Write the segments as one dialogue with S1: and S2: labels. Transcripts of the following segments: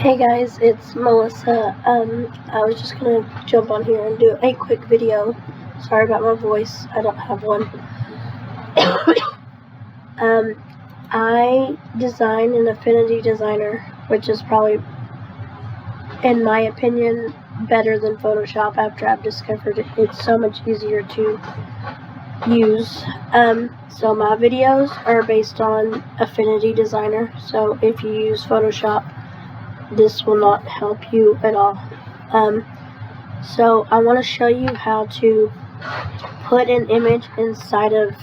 S1: Hey guys, it's Melissa. I was just gonna jump on here and do a quick video. Sorry about my voice, I don't have one. I designed an Affinity designer, which is probably, in my opinion, better than Photoshop after I've discovered it. It's so much easier to use. So my videos are based on Affinity designer, so if you use Photoshop, this will not help you at all. So I want to show you how to put an image inside of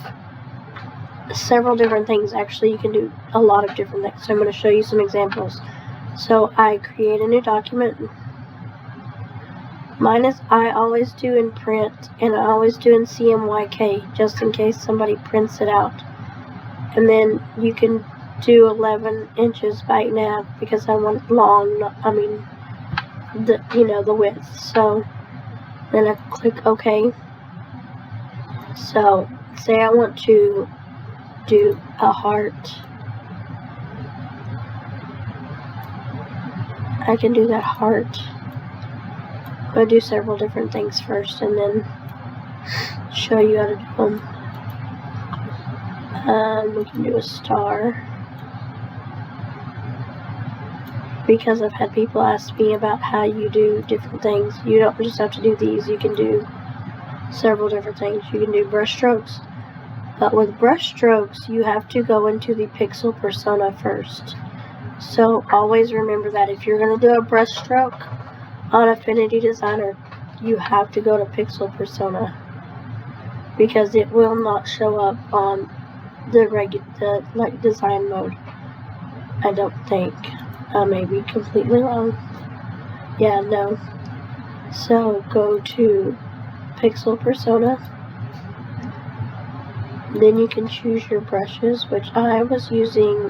S1: several different things. Actually, you can do a lot of different things. So I'm going to show you some examples. So I create a new document. Mine is I always do in print, and I always do in CMYK, just in case somebody prints it out. And then you can do 11 inches by 8.5 because I want it long, the width. So then I click OK. So say I want to do a heart. I can do that heart. I'm going to do several different things first and then show you how to do them. We can do a star, because I've had people ask me about how you do different things. You don't just have to do these, you can do several different things. You can do brush strokes, but with brush strokes you have to go into the pixel persona first. So always remember that if you're going to do a brush stroke on Affinity Designer, you have to go to pixel persona, because it will not show up on the design mode. I don't think. I may be completely wrong. Yeah, no. So go to pixel persona. Then you can choose your brushes, which I was using,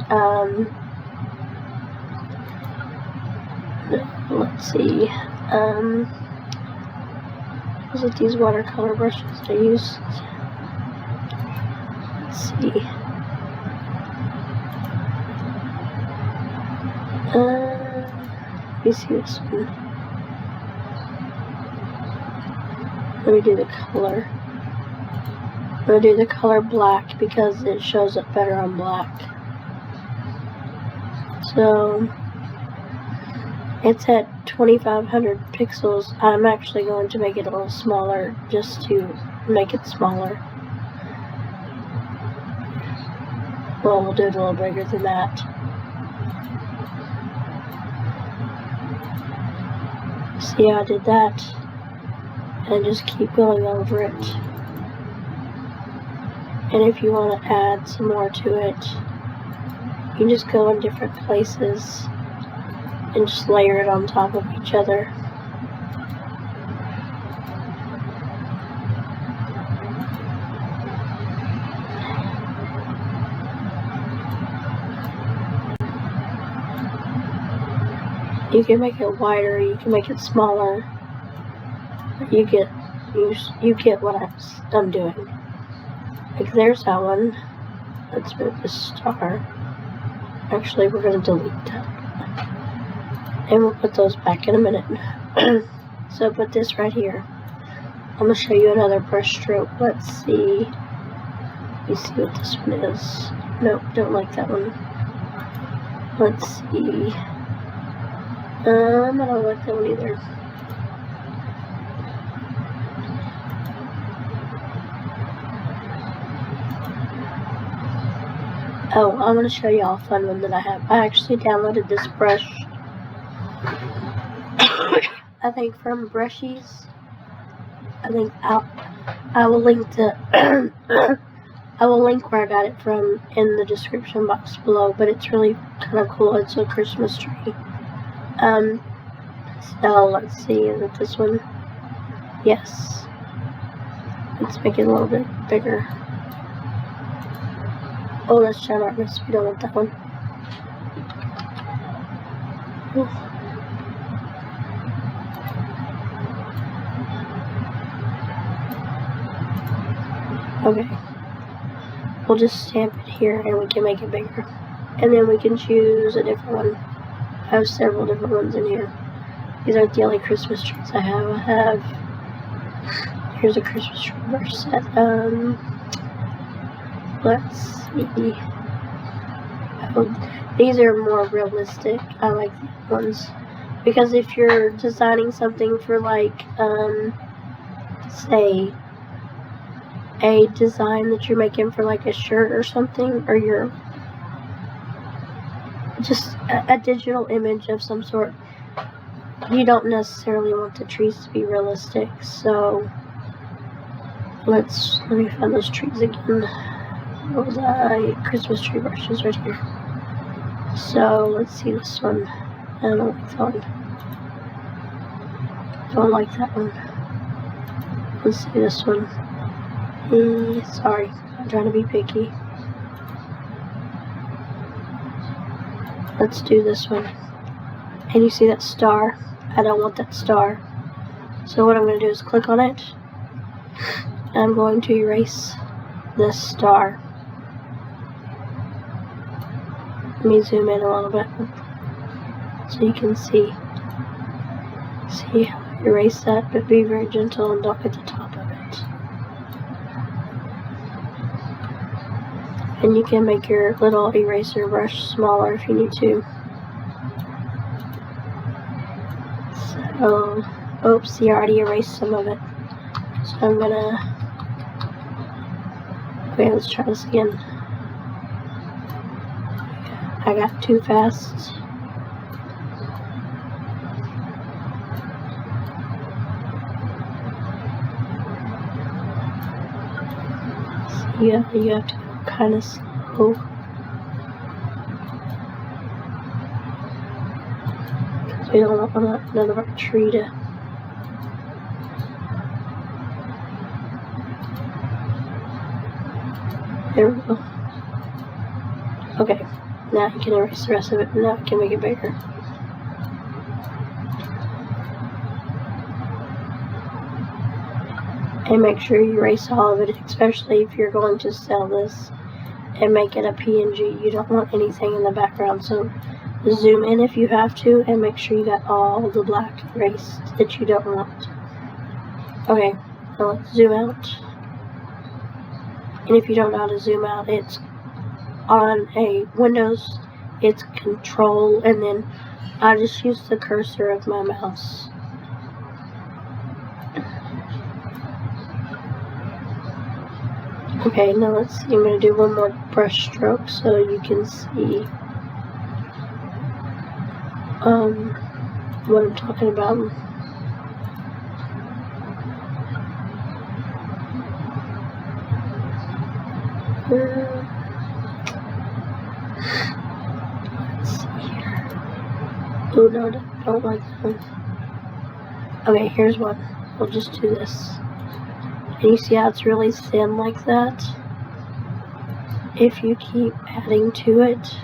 S1: let's see, was it these watercolor brushes I used? Let's see. Let me see this one. Let me do the color. I'm going to do the color black because it shows up better on black. So it's at 2500 pixels. I'm actually going to make it a little smaller just to make it smaller. Well, we'll do it a little bigger than that. See how I did that? And just keep going over it. And if you want to add some more to it, you can just go in different places and just layer it on top of each other. You can make it wider, you can make it smaller. You get what I'm doing. Like there's that one. Let's move the star. Actually, we're going to delete that. And we'll put those back in a minute. So put this right here. I'm going to show you another brush stroke. Let's see. Let me see what this one is. Nope, don't like that one. Let's see. I don't like that one either. Oh, I'm going to show you all a fun one that I have. I actually downloaded this brush, I think from Brushies. I think I will link I will link where I got it from in the description box below, but it's really kind of cool. It's a Christmas tree. So let's see, is it this one? Yes. Let's make it a little bit bigger. Oh, that's John Artmus. We don't want that one. Okay. We'll just stamp it here and we can make it bigger. And then we can choose a different one. I have several different ones in here. These aren't the only Christmas trees I have. Here's a Christmas tree brush set. Let's see. Oh, these are more realistic. I like these ones. Because if you're designing something for like, say, a design that you're making for like a shirt or something, or you're just a digital image of some sort, you don't necessarily want the trees to be realistic. So let me find those trees again. What was that? Christmas tree brushes right here. So let's see this one. I don't like that one. Don't like that one. Let's see this one. Sorry, I'm trying to be picky. Let's do this one. And you see that star? I don't want that star. So what I'm going to do is click on it. And I'm going to erase this star. Let me zoom in a little bit so you can see. See how I erase that, but be very gentle and don't hit the top of it. And you can make your little eraser brush smaller if you need to. So, oops, you already erased some of it. So I'm gonna, okay, let's try this again. I got too fast. So you have to go kind of slow. Because we don't want none of our tree to. There we go. Okay, now you can erase the rest of it, and now we can make it bigger. And make sure you erase all of it, especially if you're going to sell this and make it a PNG. You don't want anything in the background, so zoom in if you have to, and make sure you got all the black erased that you don't want. Okay, now let's zoom out. And if you don't know how to zoom out, it's on a Windows, it's Control, and then I just use the cursor of my mouse. Okay, now let's see, I'm going to do one more brush stroke so you can see what I'm talking about. Let's see here. Oh no, don't like that one. Okay, here's one. We'll just do this. And you see how it's really thin like that? If you keep adding to it,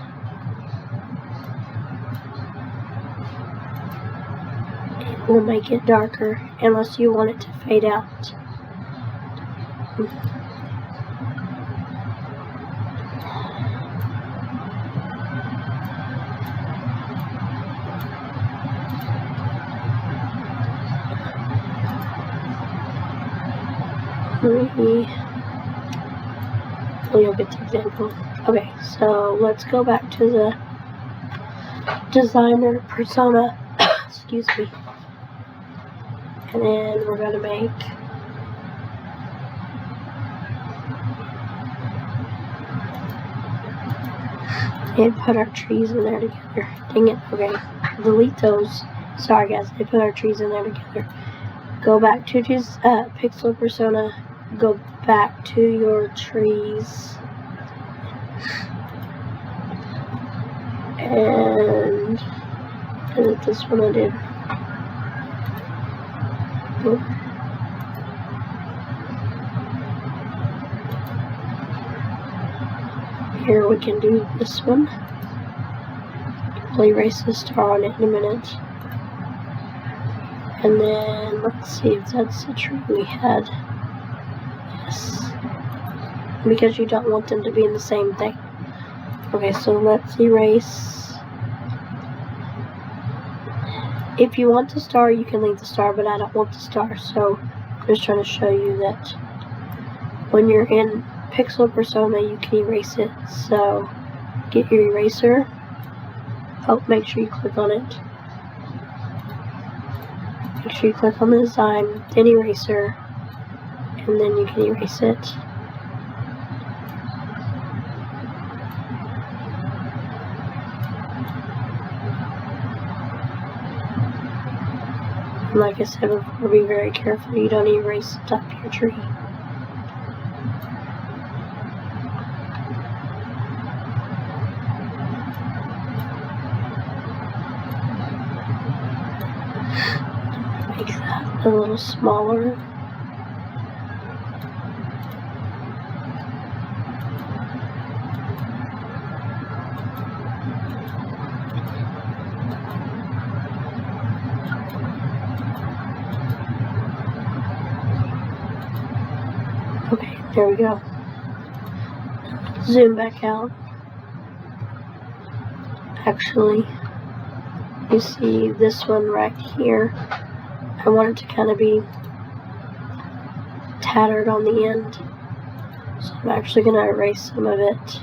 S1: it will make it darker unless you want it to fade out. You'll get the example. Okay, so let's go back to the designer persona. Excuse me. And then we're gonna make and put our trees in there together. Dang it. Okay, delete those. Sorry guys, I put our trees in there together. Go back to pixel persona. Go back to your trees and delete this one I did. Here we can do this one. I'll erase the star on it in a minute. And then let's see if that's the tree we had. Yes. Because you don't want them to be in the same thing. Okay, so let's erase If you want the star, you can leave the star, but I don't want the star, so I'm just trying to show you that when you're in Pixel Persona, you can erase it. So get your eraser. Oh, make sure you click on it. Make sure you click on the design, then eraser, and then you can erase it. And like I said before, be very careful you don't erase the top of your tree. Make that a little smaller. Okay, there we go. Zoom back out. Actually, you see this one right here. I want it to kind of be tattered on the end. So I'm actually going to erase some of it.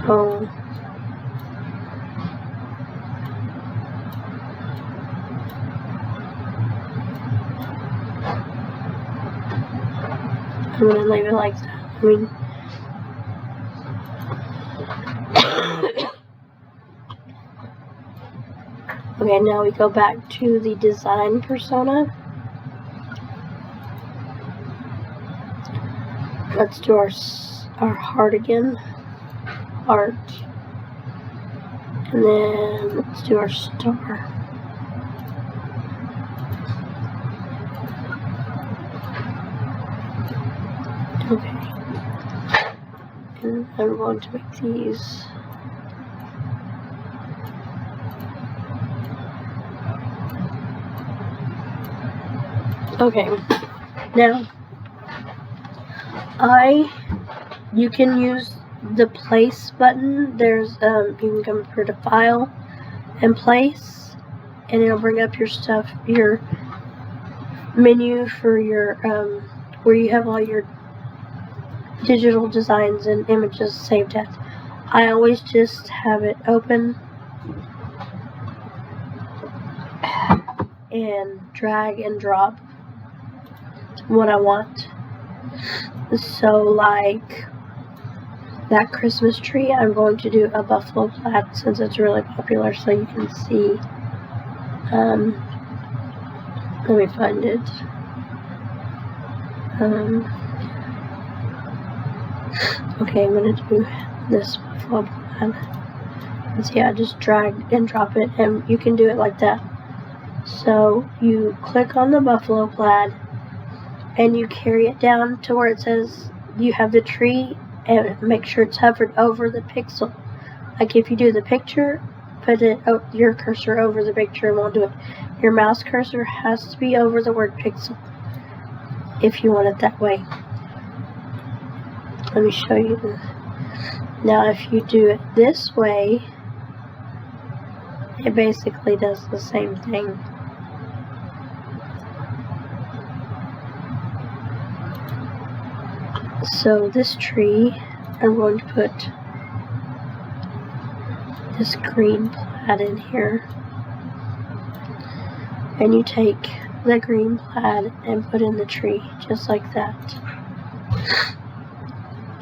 S1: So I'm going to leave it like that. I mean, okay, now we go back to the design persona. Let's do our heart again. Heart. And then let's do our star. Okay. And I'm going to make these. Okay. Now, you can use the place button. There's you can come here to file and place, and it'll bring up your stuff, your menu for your where you have all your digital designs and images saved at. I always just have it open and drag and drop what I want. So like that Christmas tree, I'm going to do a buffalo plaid since it's really popular, so you can see. Let me find it. Okay, I'm going to do this buffalo plaid. And see, I just drag and drop it, and you can do it like that. So you click on the buffalo plaid, and you carry it down to where it says you have the tree, and make sure it's hovered over the pixel. Like if you do the picture, put your cursor over the picture, and won't do it. Your mouse cursor has to be over the word pixel if you want it that way. Let me show you. Now if you do it this way, it basically does the same thing. So this tree, I'm going to put this green plaid in here. And you take the green plaid and put in the tree, just like that.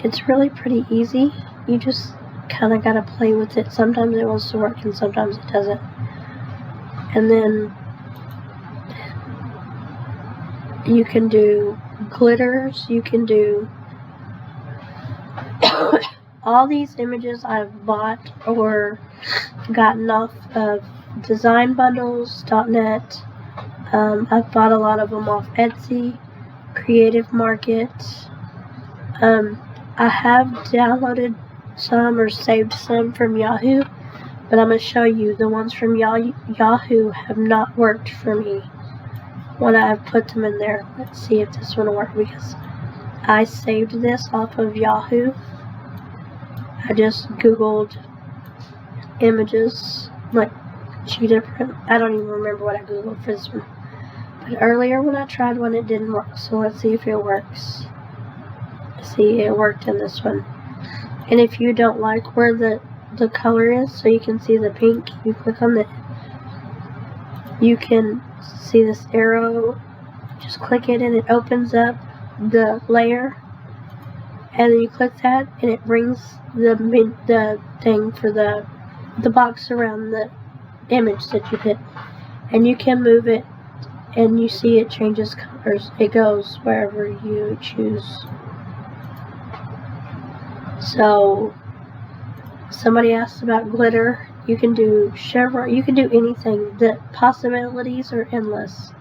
S1: It's really pretty easy. You just kind of got to play with it. Sometimes it wants to work and sometimes it doesn't. And then you can do glitters, you can do all these images I've bought or gotten off of design bundles.net. I've bought a lot of them off Etsy, Creative Market. I have downloaded some or saved some from Yahoo, but I'm going to show you the ones from Yahoo have not worked for me. when I've put them in there. Let's see if this one will work, because I saved this off of Yahoo. I just Googled images, like cheetah print. I don't even remember what I Googled for this one. But earlier when I tried one, it didn't work. So let's see if it works. See, it worked in this one. And if you don't like where the color is, so you can see the pink, you click on it. You can see this arrow. Just click it and it opens up the layer. And then you click that and it brings the thing for the box around the image that you hit. And you can move it, and you see it changes colors. It goes wherever you choose. So somebody asked about glitter. You can do chevron. You can do anything. The possibilities are endless.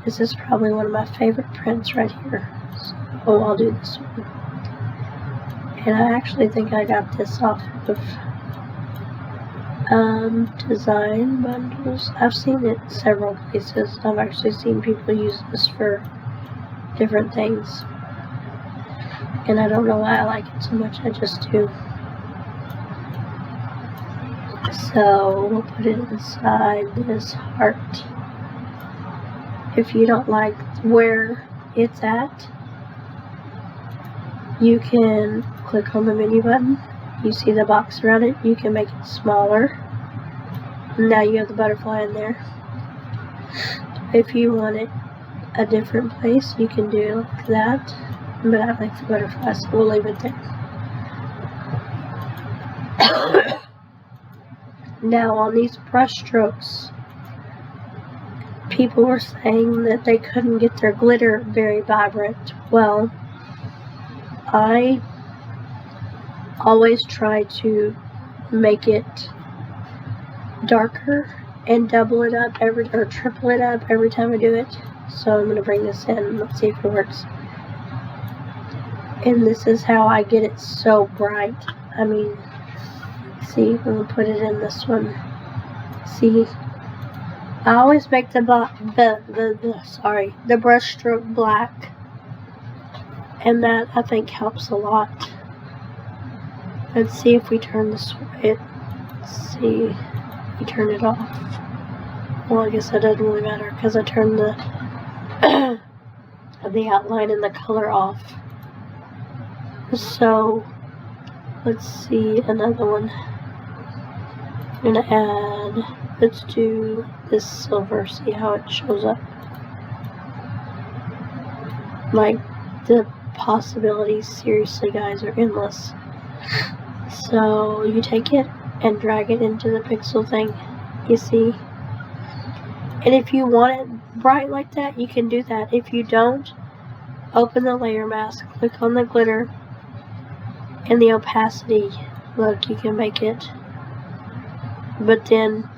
S1: This is probably one of my favorite prints right here. So I'll do this one. And I actually think I got this off of design bundles. I've seen it several places. I've actually seen people use this for different things. And I don't know why I like it so much, I just do. So we'll put it inside this heart. If you don't like where it's at, you can click on the menu button. You see the box around it. You can make it smaller. Now you have the butterfly in there. If you want it a different place, you can do it like that. But I like the butterfly, so we'll leave it there. Now on these brush strokes, people were saying that they couldn't get their glitter very vibrant. Well, I always try to make it darker and double it up or triple it up every time I do it. So I'm going to bring this in. Let's see if it works. And this is how I get it so bright. I mean, see, I'm going to put it in this one. See, I always make the brush stroke black. And that, I think, helps a lot. Let's see if we turn this way. Let's see. We turn it off. Well, I guess that doesn't really matter because I turned the outline and the color off. So, let's see another one. I'm going to add, let's do this silver, see how it shows up. Like, the possibilities, seriously guys, are endless. So you take it and drag it into the pixel thing, you see. And if you want it bright like that, you can do that. If you don't, open the layer mask, click on the glitter and the opacity. Look, you can make it. But then,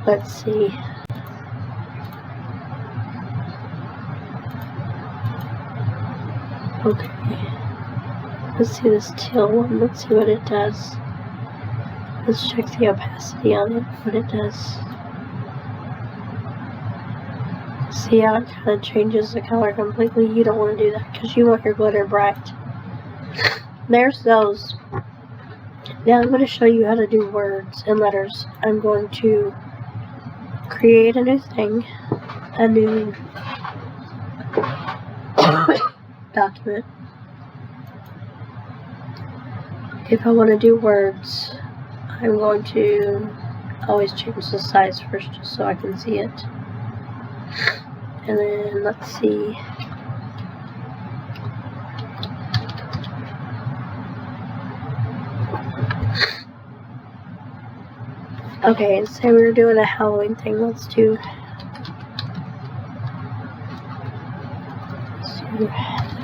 S1: let's see. Okay, let's see this teal one. Let's see what it does. Let's check the opacity on it, what it does. See how it kind of changes the color completely? You don't want to do that because you want your glitter bright. There's those. Now I'm going to show you how to do words and letters. I'm going to create a new thing, a new document. If I want to do words, I'm going to always change the size first just so I can see it. And then let's see. Okay, say we were doing a Halloween thing. Let's do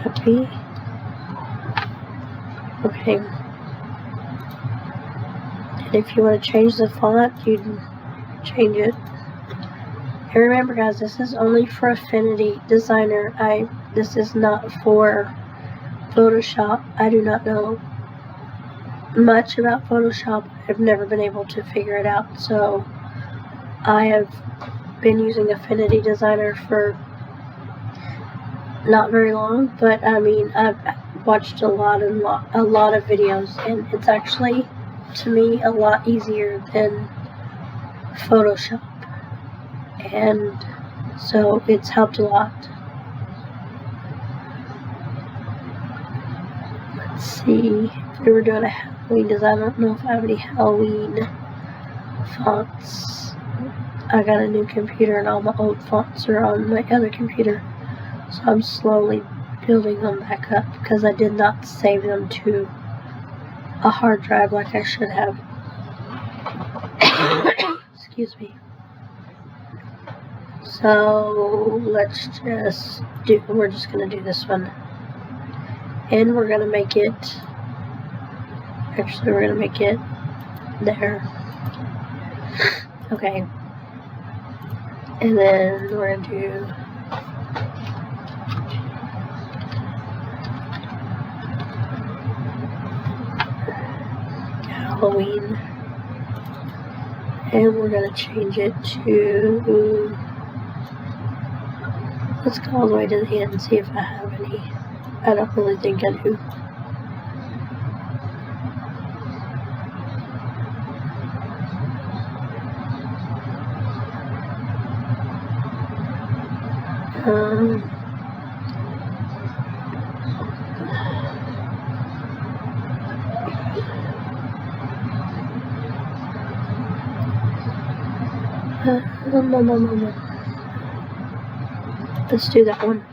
S1: happy. Okay. And if you want to change the font, you can change it. And remember guys, this is only for Affinity Designer. This is not for Photoshop. I do not know much about Photoshop. I've never been able to figure it out, so I have been using Affinity Designer for not very long, but I mean, I've watched a lot of videos, and it's actually, to me, a lot easier than Photoshop, and so it's helped a lot. Let's see, if we were doing a Halloween design, I don't know if I have any Halloween fonts. I got a new computer and all my old fonts are on my other computer, so I'm slowly building them back up because I did not save them to a hard drive like I should have. Excuse me. So let's just we're just gonna do this one, and we're gonna make it, actually we're gonna make it there. Okay, and then we're gonna do Halloween, and we're gonna change it to, let's go all the way to the end and see if I have any. I don't really think I do. Let's do that one.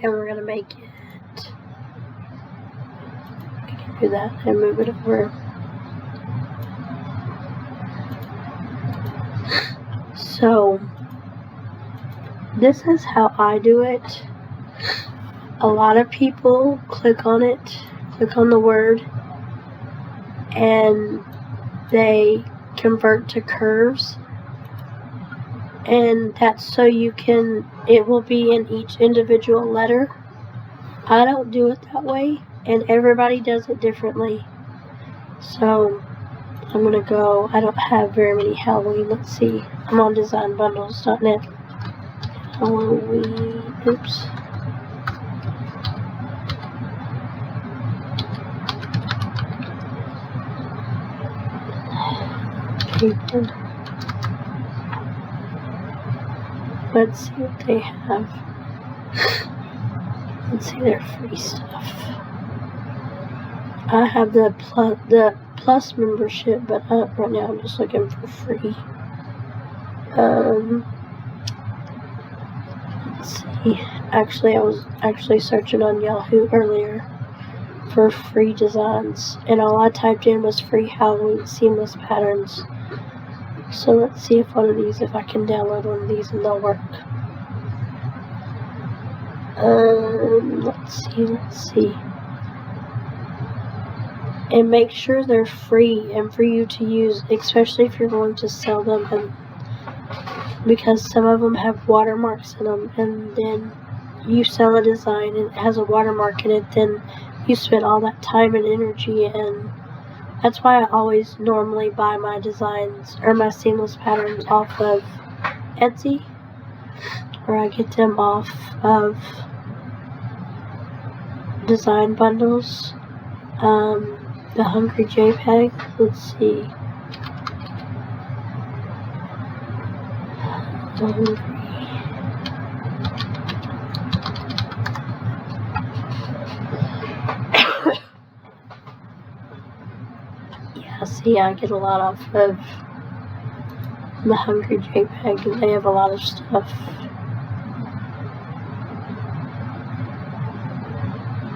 S1: And we're gonna make it, I can do that and move it over. So this is how I do it. A lot of people click on it, click on the word, and they convert to curves, and that's so you can, it will be in each individual letter. I don't do it that way, and everybody does it differently. So I'm gonna go, I don't have very many Halloween, let's see, I'm on designbundles.net. Halloween, oops. Paper. Let's see what they have. Let's see their free stuff. I have the plus membership, but right now I'm just looking for free. Let's see. Actually, I was actually searching on Yahoo earlier for free designs, and all I typed in was free Halloween seamless patterns. So let's see if one of these, if I can download one of these and they'll work. Let's see. And make sure they're free and for you to use, especially if you're going to sell them, and because some of them have watermarks in them, and then you sell a design and it has a watermark in it, then you spend all that time and energy, and that's why I always normally buy my designs or my seamless patterns off of Etsy, or I get them off of design bundles. The Hungry JPEG, let's see. Yeah, see, I get a lot off of the Hungry JPEG, and they have a lot of stuff.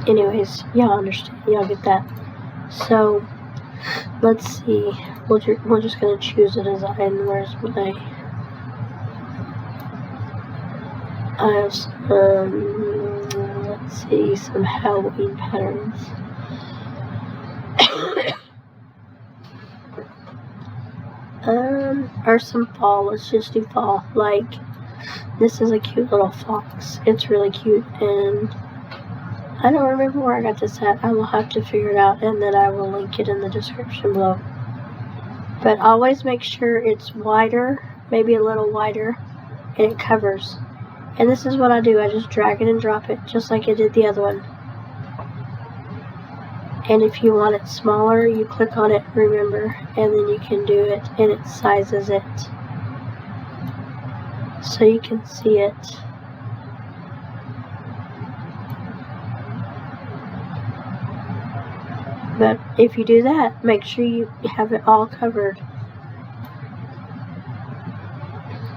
S1: Anyways, y'all understand, y'all get that. So, let's see, we're just going to choose a design. Where's my, I have some, let's see, some Halloween patterns. Or some fall, let's just do fall. Like, this is a cute little fox. It's really cute, and I don't remember where I got this at. I will have to figure it out, and then I will link it in the description below. But always make sure it's wider, maybe a little wider, and it covers. And this is what I do. I just drag it and drop it, just like I did the other one. And if you want it smaller, you click on it, remember, and then you can do it, and it sizes it. So you can see it. But if you do that, make sure you have it all covered.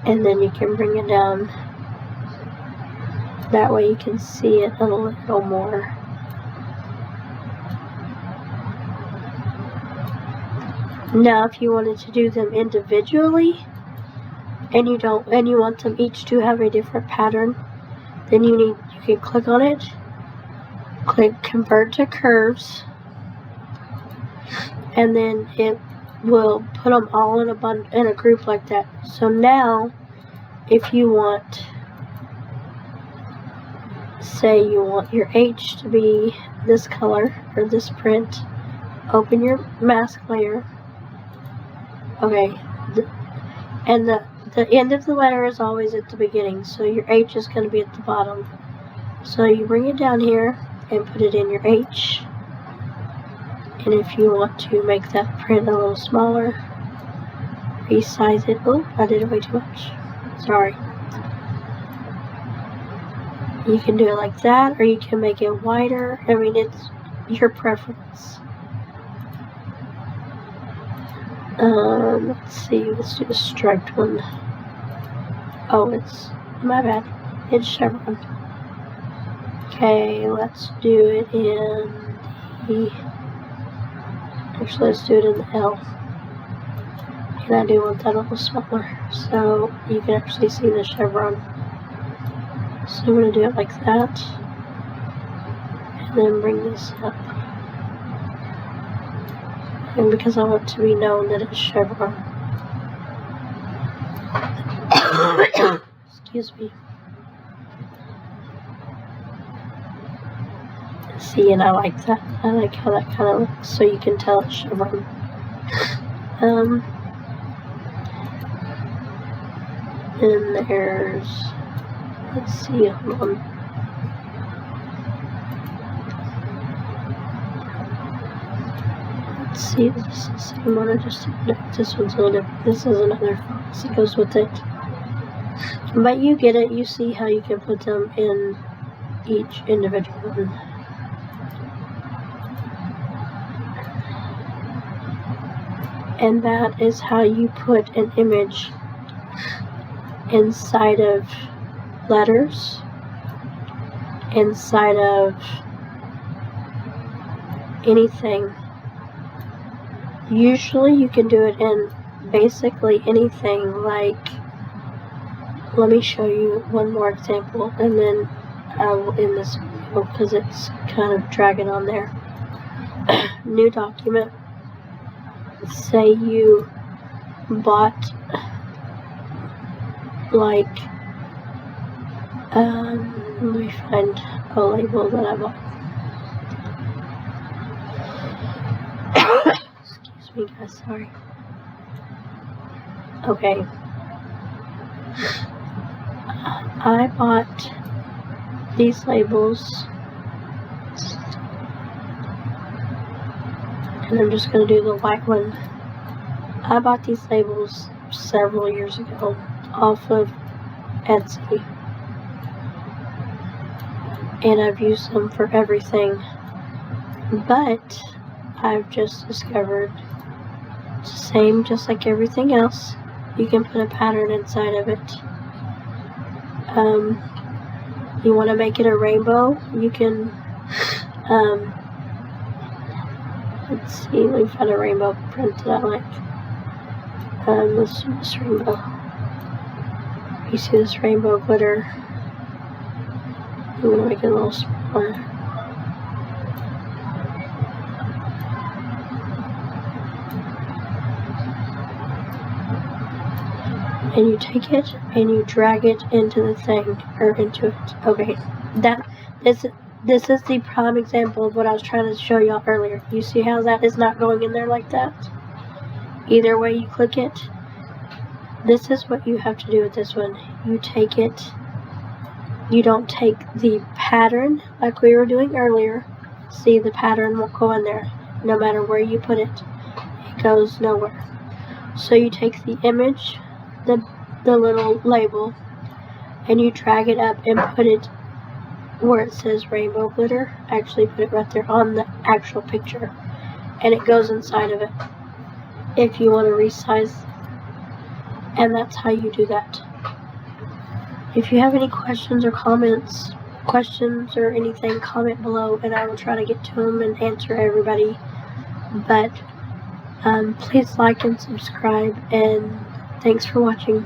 S1: And then you can bring it down. That way you can see it a little more. Now if you wanted to do them individually and you want them each to have a different pattern, then you can click on it, click convert to curves, and then it will put them all in a group like that. So now if you want, say you want your H to be this color or this print, open your mask layer. Okay, and the end of the letter is always at the beginning, so your H is going to be at the bottom. So you bring it down here and put it in your H. And if you want to make that print a little smaller, resize it. Oh, I did it way too much. Sorry. You can do it like that, or you can make it wider. I mean, it's your preference. Let's see, let's do the striped one. Oh, it's, my bad, it's chevron. Okay, let's do it in the, actually let's do it in the L. And I do want that a little smaller, so you can actually see the chevron. So I'm going to do it like that, and then bring this up. And because I want to be known that it's chevron. Excuse me. See, and I like that. I like how that kind of looks, so you can tell it's chevron. And there's, let's see, hold on. Let's see, this is the same one, I just no, this one's a little different. This is another fox that goes with it. But you get it, you see how you can put them in each individual one. And that is how you put an image inside of letters, inside of anything. Usually you can do it in basically anything, like, let me show you one more example and then I will end this video because it's kind of dragging on there. New document. Say you bought like, let me find a label that I bought. Excuse me guys, sorry. Okay. I bought these labels, and I'm just going to do the white one. I bought these labels several years ago off of Etsy, and I've used them for everything, but I've just discovered it's the same, just like everything else. You can put a pattern inside of it. You want to make it a rainbow, you can, let's see, let me find a rainbow print that I like. Let's do this rainbow. You see this rainbow glitter? I'm going to make it a little smaller. And you take it and you drag it into the thing, or into it. Okay, this is the prime example of what I was trying to show y'all earlier. You see how that is not going in there like that? Either way you click it, this is what you have to do with this one. You take it, you don't take the pattern like we were doing earlier. See, the pattern won't go in there. No matter where you put it, it goes nowhere. So you take the image, the little label, and you drag it up and put it where it says rainbow glitter. Actually put it right there on the actual picture, and it goes inside of it if you want to resize. And that's how you do that. If you have any questions or comments, or anything, comment below and I will try to get to them and answer everybody. But please like and subscribe, and thanks for watching.